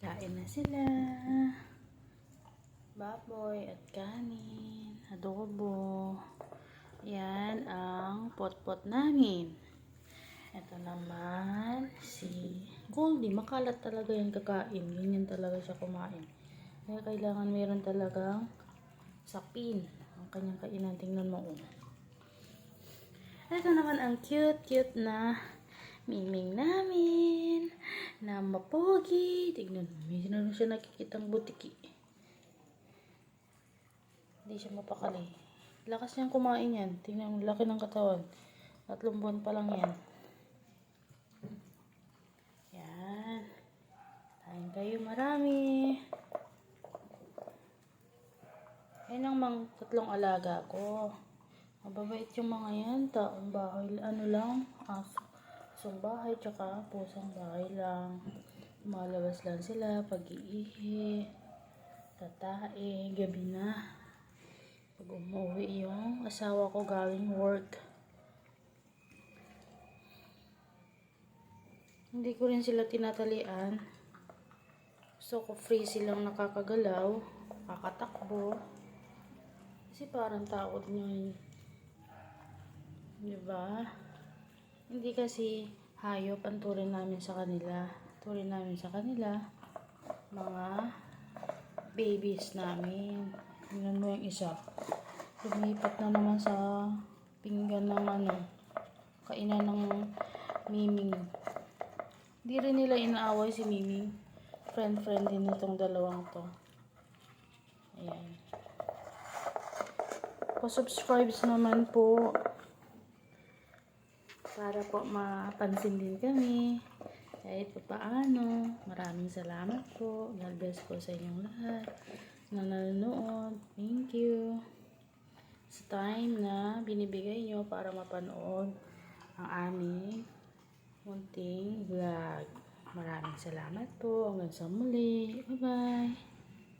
Kain na sila. Baboy at kanin, adobo. Yan ang pot-pot namin. Ito naman si Goldie. Makalat talaga yan kakain. Ganyan talaga siya kumain. Kaya kailangan meron talagang sapin ang kanyang kainan. Tingnan mo. Ito naman ang cute na Miming namin na mapogi. Tignan mo, meron siya nakikitang butiki. Hindi siya mapakali. Lakas niyang kumain yan. Tignan mo, laki ng katawan. 3 buwan pa lang yan. Yan. Kain kayo marami. Yan ang 3 alaga ko. Mababait yung mga yan. Taong bahay. Ano lang, asong bahay, tsaka pusang bahay lang. Malabas lang sila pag-iihi, tatae, gabi na. Pag umuwi yung asawa ko galing work. Hindi ko rin sila tinatalian. Gusto ko free silang nakakagalaw, kakatakbo. Kasi parang tao din yun. Diba? Hindi kasi hayop ang turing namin sa kanila. Turing namin sa kanila mga babies namin. Tingnan mo yung isa. Lumipat na naman sa pinggan ng kainan ng Miming. Hindi rin nila inaaway si Miming. Friend din itong dalawang to. Ayan. Pa-subscribe naman po. Para po mapansin din kami. Kahit pa paano. Maraming salamat po. God bless po sa inyong lahat na nanonood. Thank you. Sa time na binibigay nyo para mapanood ang aming munting vlog. Maraming salamat po. Hanggang sa muli. Bye-bye.